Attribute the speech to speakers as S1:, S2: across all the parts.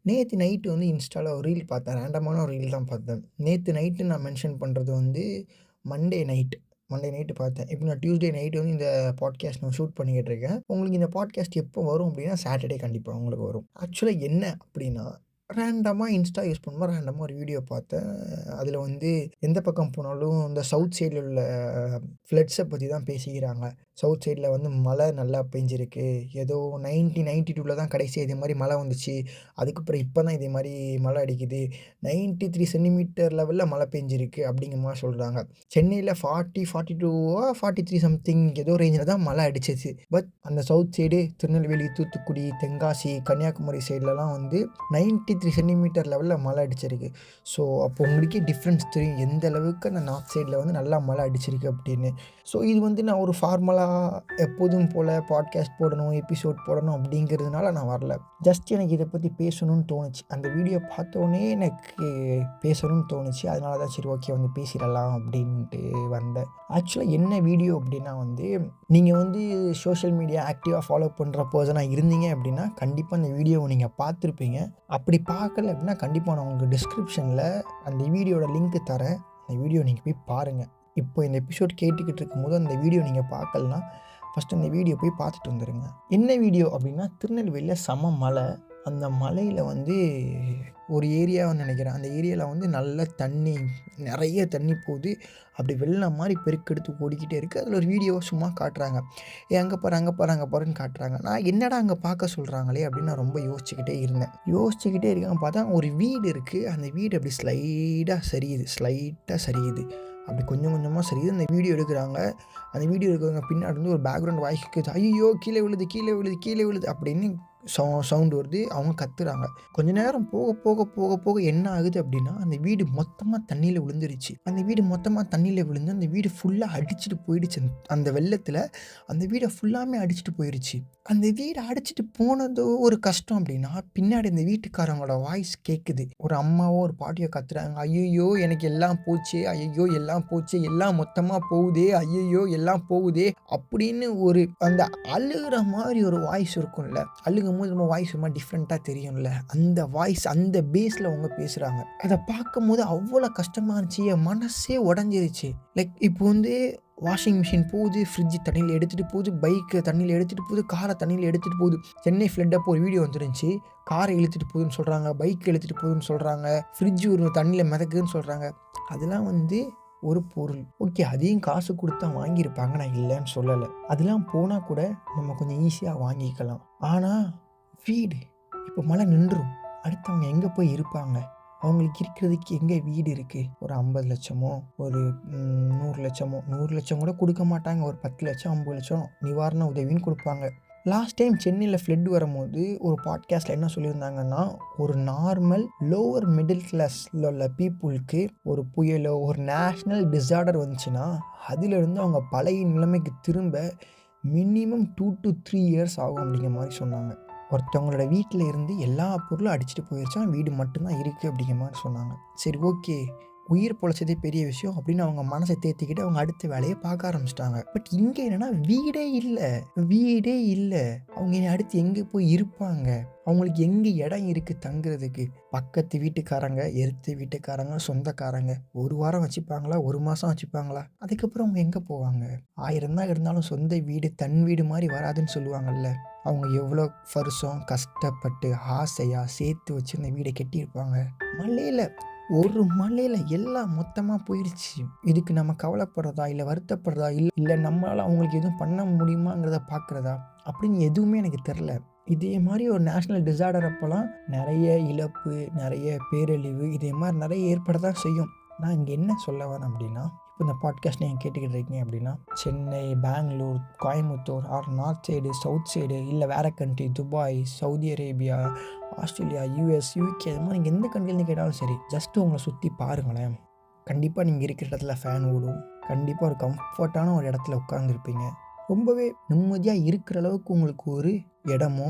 S1: நேத்து நைட்டு வந்து இன்ஸ்டால ஒரு ரீல் பார்த்தேன். ரேண்டமான ஒரு ரீல் தான் பார்த்தேன். நேத்து நைட்டு நான் மென்ஷன் பண்றது வந்து மண்டே நைட். மண்டே நைட்டு பார்த்தேன். இப்போ நான் டியூஸ்டே நைட் வந்து இந்த பாட்காஸ்ட் நான் ஷூட் பண்ணிக்கிட்டு இருக்கேன். உங்களுக்கு இந்த பாட்காஸ்ட் எப்போ வரும் அப்டின்னா, சாட்டர்டே கண்டிப்பா உங்களுக்கு வரும். ஆக்சுவலா என்ன அப்டின்னா, ரேண்டமா இன்ஸ்டா யூஸ் பண்ணும்போது ரேண்டமா ஒரு வீடியோ பார்த்தேன். அதில வந்து எந்த பக்கம் போனாலும் இந்த சவுத் சைட்ல உள்ள ஃப்ளட்ஸ பத்தி தான் பேசிக்கிறாங்க. சவுத் சைட்ல வந்து மழை நல்லா பெஞ்சிருக்கு. ஏதோ 1992ல தான் கடைசியா இதே மாரி மழை வந்துச்சு. அதுக்கப்புறம் இப்ப தான் இதே மாரி மழை அடிக்குது. 93 சென்டிமீட்டர் லெவல்ல மழை பெஞ்சிருக்கு அப்படிங்கிற மாரி சொல்றாங்க. சென்னையில 40, 42வா 43 சம்திங் ஏதோ ரேஞ்சில தான் மழை அடிச்சுச்சு. பட் அந்த சவுத் சைடு திருநெல்வேலி, தூத்துக்குடி, தென்காசி, கன்னியாகுமரி சைட்லலாம் வந்து 93 சென்டிமீட்டர் லெவல்ல மழை அடிச்சிருக்கு. ஸோ அப்போ உங்களுக்கே டிஃப்ரென்ஸ் தெரியும். எந்த அளவுக்கு அந்த நார்த் சைட்ல வந்து நல்லா மழை அடிச்சிருக்கு அப்படின்னு. ஸோ இது வந்து நான் ஒரு ஃபார்மலா எப்போதும் போல பாட்காஸ்ட் போடணும், எபிசோட் போடணும் அப்படிங்கிறதுனால நான் வரல. ஜஸ்ட் எனக்கு இத பத்தி பேசணும்னு தோணுச்சு. அந்த வீடியோ பார்த்தோனே எனக்கு பேசணும்னு தோணுச்சு. அதனால தான் சரி ஓகே வந்து பேசிறலாம் அப்படின்ட்டு வந்தேன். ஆக்சுவலா என்ன வீடியோ அப்படின்னா வந்து, நீங்க வந்து சோஷியல் மீடியா ஆக்டிவா ஃபாலோ பண்ற பெர்சனா இருந்தீங்க அப்படின்னா, கண்டிப்பா இந்த வீடியோவ நீங்க பார்த்துருப்பீங்க. அப்படி பார்க்கல அப்படின்னா, கண்டிப்பா நான் உங்களுக்கு டிஸ்கிரிப்ஷன்ல அந்த வீடியோட லிங்க் தரேன். அந்த வீடியோ நீங்க போய் பாருங்க. இப்போ இந்த எபிசோட் கேட்டுக்கிட்டு இருக்கும்போது அந்த வீடியோ நீங்க பார்க்கலன்னா, ஃபர்ஸ்ட்டு அந்த வீடியோ போய் பார்த்துட்டு வந்துருங்க. என்ன வீடியோ அப்படின்னா, திருநெல்வேலியில செம மழை. அந்த மலையில வந்து ஒரு ஏரியான்னு நெனைக்கிறேன். அந்த ஏரியால வந்து நல்ல தண்ணி, நெறைய தண்ணி போகுது. அப்படி வெள்ளம் மாரி பெருக்கெடுத்து ஓடிக்கிட்டே இருக்கு. அதில ஒரு வீடியோவ சும்மா காட்டுறாங்க. அங்க பாரு, அங்க பாரு, அங்க பாருன்னு காட்டுறாங்க. நான் என்னடா அங்க பார்க்க சொல்றாங்களே அப்படின்னு நான் ரொம்ப யோசிச்சுக்கிட்டே இருந்தேன். யோசிச்சுக்கிட்டே இருக்கேன் பார்த்தா ஒரு வீடு இருக்கு. அந்த வீடு அப்படி ஸ்லைட்டா சரியுது. அப்படி கொஞ்சம் கொஞ்சமா சரியுது. அந்த வீடியோ எடுக்குறாங்க. அந்த வீடியோ எடுக்கிறவங்க பின்னாடி இருந்து ஒரு பேக்ரவுண்ட் வாய்ஸ் கேட்குது. "ஐயய்யோ! கீழ விழுது, கீழ விழுது, கீழ விழுது" அப்படின்னு சவுண்ட் வருது. அவங்க கத்துறாங்க. கொஞ்ச நேரம் போக என்ன ஆகுது அப்படின்னா, அந்த வீடு மொத்தமா தண்ணீல விழுந்துருச்சு. அந்த வீடு மொத்தமா தண்ணீல விழுந்து, அந்த வீடு ஃபுல்லா அடிச்சுட்டு போயிடுச்சு. அந்த வெள்ளத்துல அந்த வீட ஃபுல்லாமே அடிச்சுட்டு போயிருச்சு. அந்த வீடு அடிச்சுட்டு போனது ஒரு கஷ்டம் அப்படின்னா, பின்னாடி அந்த வீட்டுக்காரவங்களோட வாய்ஸ் கேட்குது. ஒரு அம்மாவோ, ஒரு பாட்டியோ கத்துறாங்க. "ஐயய்யோ! எனக்கு எல்லாம் போச்சே! ஐயய்யோ! எல்லாம் போச்சே! எல்லாம் மொத்தமா போகுதே! ஐயய்யோ! எல்லாம் போகுதே!" அப்படின்னு ஒரு அந்த அழுகுற மாரி ஒரு வாய்ஸ் இருக்கும்ல. அழுகும்போது நம்ம வாய்ஸ் ஒரு மாரி டிஃப்ரெண்ட்டா தெரியும்ல. அந்த வாய்ஸ் அந்த பேஸ்ல அவங்க பேசுறாங்க. அத பார்க்கும்போது அவ்வளோ கஷ்டமா இருந்துச்சு. என் மனசே உடைஞ்சிருச்சு. லைக் இப்போ வந்து வாஷிங் மிஷின் போகுது, ஃப்ரிட்ஜ் தண்ணீல எடுத்துட்டு போகுது, பைக் தண்ணீல எடுத்துட்டு போகுது, கார தண்ணீல எடுத்துட்டு போகுது. சென்னை ஃப்ளட் அப்போ ஒரு வீடியோ வந்துருந்துச்சு. கார இழுத்துட்டு போகுதுன்னு சொல்றாங்க, பைக் இழுத்துட்டு போகுதுன்னு சொல்றாங்க, ஃப்ரிட்ஜ் ஒரு தண்ணீல மிதக்குதுன்னு சொல்றாங்க. அதெல்லாம் வந்து ஒரு பொருள். ஓகே அதையும் காசு குடுத்து தான் வாங்கியிருப்பாங்க. நான் இல்லன்னு சொல்லல. அதெல்லாம் போனா கூட நம்ம கொஞ்சம் ஈஸியா வாங்கிக்கலாம். ஆனா வீடு இப்போ மழை நின்றும். அடுத்து அவங்க எங்க போய் இருப்பாங்க? அவங்களுக்கு இருக்கிறதுக்கு எங்க வீடு இருக்கு? ஒரு 50,00,000மோ, ஒரு 100,00,000மோ 100,00,000 கூட குடுக்க மாட்டாங்க. ஒரு 10,00,000, 50,00,000 நிவாரண உதவின்னு குடுப்பாங்க. லாஸ்ட் டைம் சென்னையில ஃப்ளட் வரும்போது ஒரு பாட்காஸ்ட்ல என்ன சொல்லியிருந்தாங்கன்னா, ஒரு நார்மல் லோவர் மிடில் கிளாஸ்ல உள்ள பீப்புளுக்கு ஒரு புயலோ, ஒரு நேஷனல் டிசார்டர் வந்துச்சுன்னா, அதிலிருந்து அவங்க பழைய நிலைமைக்கு திரும்ப மினிமம் 2 to 3 இயர்ஸ் ஆகும் அப்படிங்கிற மாரி சொன்னாங்க. ஒருத்தவங்களோட வீட்ல இருந்து எல்லா பொருளும் அடிச்சுட்டு போயிருச்சாம். வீடு மட்டும் தான் இருக்கு அப்படிங்கிற மாரி சொன்னாங்க. சரி ஓகே. உயிர் பொழச்சதே பெரிய விஷயம் அப்படின்னு அவங்க மனச தேத்திக்கிட்டு அவங்க அடுத்த வேலைய பார்க்க ஆரம்பிச்சுட்டாங்க. பட் இங்க என்னன்னா வீடே இல்ல. அவங்க இனி அடுத்து எங்க போய் இருப்பாங்க? அவங்களுக்கு எங்க இடம் இருக்கு தங்குறதுக்கு? பக்கத்து வீட்டுக்காரங்க, எதிர்த்த வீட்டுக்காரங்க, சொந்தக்காரங்க 1 வாரம் வச்சுப்பாங்களா? 1 மாசம் வச்சுப்பாங்களா? அதுக்கப்புறம் அவங்க எங்க போவாங்க? 1000 தான் இருந்தாலும் சொந்த வீடு தன் வீடு மாரி வராதுன்னு சொல்லுவாங்கல்ல. அவங்க எவ்வளோ வருஷம் கஷ்டப்பட்டு ஆசையா சேர்த்து வச்சு இந்த வீட கட்டியிருப்பாங்க. மழையில மழையில எல்லாம் மொத்தமா போயிருச்சு. இதுக்கு நம்ம கவலைப்படுறதா? இல்ல வருத்தப்படுறதா? இல்ல நம்மளால அவங்களுக்கு எதுவும் பண்ண முடியுமாங்கிறத பார்க்கிறதா? அப்படின்னு எதுவுமே எனக்கு தெரியல. இதே மாரி ஒரு நேஷனல் டிசார்டர் அப்பலாம் நெறைய இழப்பு, நெறைய பேரழிவு இதே மாரி நெறைய ஏற்பட தான் செய்யும். நான் இங்க என்ன சொல்ல வரேன் அப்படின்னா, இப்ப இந்த பாட்காஸ்ட் நீங்க கேட்டுக்கிட்டு இருக்கீங்க அப்படின்னா, Chennai, Bangalore, Coimbatore or north side, south side இல்ல வேற country Dubai, Saudi Arabia, Australia, US, UK அது மாரி நீங்க எந்த கண்ட்ரிலேருந்து கேட்டாலும் சரி, ஜஸ்ட் உங்கள சுத்தி பாருங்களேன். கண்டிப்பா நீங்க இருக்கிற இடத்துல ஃபேன் ஓடும். கண்டிப்பா ஒரு கம்ஃபர்ட்டான ஒரு இடத்துல உட்கார்ந்திருப்பீங்க. ரொம்பவே நிம்மதியா இருக்கிற அளவுக்கு உங்களுக்கு ஒரு இடமோ,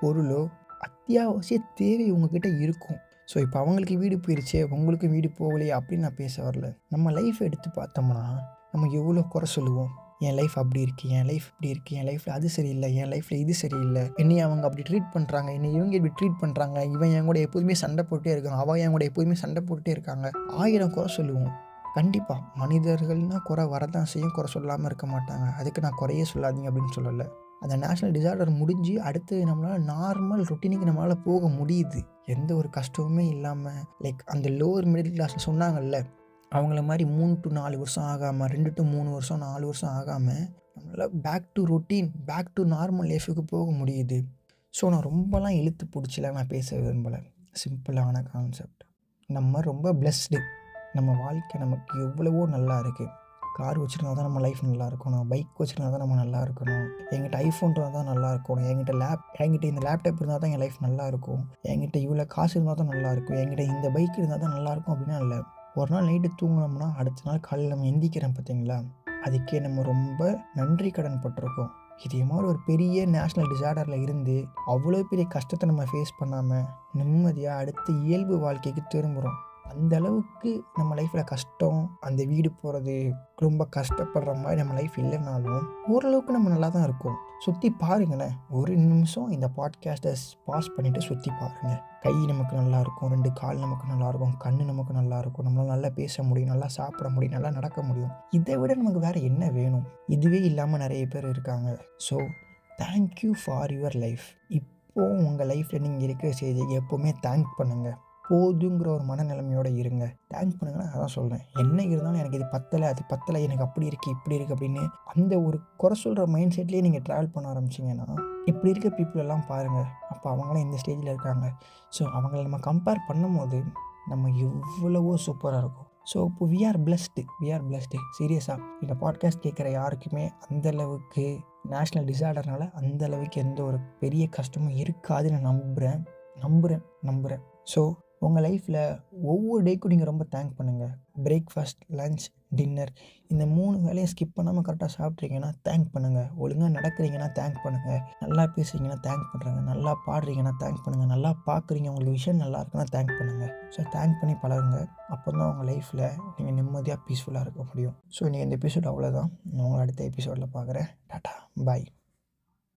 S1: பொருளோ, அத்தியாவசிய தேவை உங்ககிட்ட இருக்கும். ஸோ, இப்ப அவங்களுக்கு வீடு போயிருச்சே, உங்களுக்கு வீடு போகலையே அப்படின்னு நான் பேச வரல. நம்ம லைஃப் எடுத்து பார்த்தோம்னா, நம்ம எவ்வளோ குறை சொல்லுவோம். என் லைஃப் அப்படி இருக்குது, என் லைஃப் இப்படி இருக்குது, என் லைஃப்பில் அது சரியில்லை, என் லைஃப்பில் இது சரியில்லை, என்னையை அவங்க அப்படி ட்ரீட் பண்ணுறாங்க, என்னை இவங்க இப்படி ட்ரீட் பண்ணுறாங்க, இவன் என் கூட எப்போதுமே சண்டை போட்டே இருக்கான், அவள் என் கூட எப்போதுமே சண்டை போட்டே இருக்காங்க. 1000 குறை சொல்லுவோம். கண்டிப்பாக மனிதர்கள்னால் குறை வரதான் செய்யும், குறை சொல்லாமல் இருக்க மாட்டாங்க. அதுக்கு நான் குறையே சொல்லாதீங்க அப்படின்னு சொல்லலை. அந்த நேஷ்னல் டிசார்டர் முடிஞ்சு அடுத்து நம்மளால் நார்மல் ரொட்டீனுக்கு நம்மளால் போக முடியுது. எந்த ஒரு கஷ்டமுமே இல்லாமல். லைக் அந்த லோவர் மிடில் கிளாஸில் சொன்னாங்கல்ல, அவங்கள மாதிரி 3 to 4 வருஷம் ஆகாமல், 2 to 3 வருஷம் 4 வருஷம் ஆகாமல் நம்மளால் back to routine, back to normal லைஃபுக்கு போக முடியுது. ஸோ நான் ரொம்பலாம் இழுத்து பிடிச்சலாம் நான் பேச விரும்பலை. சிம்பிளான கான்செப்ட். நம்ம ரொம்ப பிளெஸ்டு. நம்ம வாழ்க்கை நமக்கு எவ்வளவோ நல்லா இருக்குது. கார் வச்சுருந்தா தான் நம்ம லைஃப் நல்லா இருக்கணும், பைக் வச்சுருந்தா தான் நம்ம நல்லா இருக்கணும், என்கிட்ட ஐஃபோன் இருந்தால் தான் நல்லா இருக்கணும், என்கிட்ட இந்த லேப்டாப் இருந்தால் தான் என் லைஃப் நல்லா இருக்கும், என்கிட்ட இவ்வளோ காசு இருந்தால் தான் நல்லா இருக்கும், என்கிட்ட இந்த பைக் இருந்தால் தான் நல்லாயிருக்கும் அப்படின்னா இல்லை. ஒரு நாள் நைட்டு தூங்கினோம்னா அடுத்த நாள் காலையில் நம்ம எந்திக்கிறோம் பார்த்தீங்களா, அதுக்கே நம்ம ரொம்ப நன்றி கடன் பட்டிருக்கோம். இதே மாதிரி ஒரு பெரிய நேஷ்னல் டிசார்டரில் இருந்து அவ்வளோ பெரிய கஷ்டத்தை நம்ம ஃபேஸ் பண்ணாமல் நிம்மதியாக அடுத்த இயல்பு வாழ்க்கைக்கு திரும்புகிறோம். அந்த அளவுக்கு நம்ம லைஃப்பில் கஷ்டம், அந்த வீடு போகிறது, ரொம்ப கஷ்டப்படுற மாதிரி நம்ம லைஃப் இல்லைனாலும் ஓரளவுக்கு நம்ம நல்லா தான் இருக்கோம். சுற்றி பாருங்களேன், ஒரு நிமிஷம் இந்த பாட்காஸ்ட்டை பாஸ் பண்ணிவிட்டு சுற்றி பாருங்கள். கை நமக்கு நல்லாயிருக்கும், 2 கால் நமக்கு நல்லாயிருக்கும், கண் நமக்கு நல்லாயிருக்கும், நம்மளால் நல்லா பேச முடியும், நல்லா சாப்பிட முடியும், நல்லா நடக்க முடியும். இதை விட நமக்கு வேறு என்ன வேணும்? இதுவே இல்லாமல் நிறைய பேர் இருக்காங்க. So thank you for your life. இப்போது உங்கள் லைஃப்பில் நீங்கள் இருக்கிற ஸ்டேஜுக்கு எப்போவுமே தேங்க் பண்ணுங்கள். போதுங்கிற ஒரு மனநிலைமையோடு இருங்க. தேங்க் பண்ணுங்கன்னா அதான் சொல்கிறேன். என்ன இருந்தாலும் எனக்கு இது பத்தலை, அது பத்தலை, எனக்கு அப்படி இருக்குது இப்படி இருக்குது அப்படின்னு அந்த ஒரு குறை சொல்கிற மைண்ட் செட்லேயே நீங்கள் ட்ராவல் பண்ண ஆரம்பிச்சிங்கன்னா இப்படி இருக்க பீப்புள் எல்லாம் பாருங்கள். அப்போ அவங்களாம் இந்த ஸ்டேஜில் இருக்காங்க. ஸோ அவங்கள நம்ம கம்பேர் பண்ணும்போது நம்ம எவ்வளவோ சூப்பராக இருக்கும். ஸோ இப்போ வி ஆர் பிளஸ்டு. சீரியஸாக இந்த பாட்காஸ்ட் கேட்குற யாருக்குமே அந்தளவுக்கு நேஷ்னல் டிசார்டர்னால அந்தளவுக்கு எந்த ஒரு பெரிய கஷ்டமும் இருக்காதுன்னு நம்புகிறேன். ஸோ உங்கள் லைஃப்பில் ஒவ்வொரு டேக்கும் நீங்கள் ரொம்ப தேங்க் பண்ணுங்கள். பிரேக்ஃபாஸ்ட், லன்ச், டின்னர் இந்த 3 வேலையும் ஸ்கிப் பண்ணாமல் கரெக்டாக சாப்பிட்றீங்கன்னா தேங்க் பண்ணுங்கள். ஒழுங்காக நடக்கிறீங்கன்னா தேங்க் பண்ணுங்கள். நல்லா பேசுகிறீங்கன்னா தேங்க் பண்ணுறங்க. நல்லா பாடுறீங்கன்னா தேங்க் பண்ணுங்கள். நல்லா பார்க்குறீங்க, உங்களுக்கு விஷயம் நல்லா இருக்குன்னா தேங்க் பண்ணுங்கள். ஸோ தேங்க் பண்ணி பழகுங்க. அப்போ தான் உங்கள் லைஃப்பில் நீங்கள் நிம்மதியாக பீஸ்ஃபுல்லாக இருக்க முடியும். ஸோ நீங்கள் இந்த எபிசோட் அவ்வளோதான். நான் உங்களை அடுத்த எபிசோடில் பார்க்குறேன். டாட்டா, பாய்.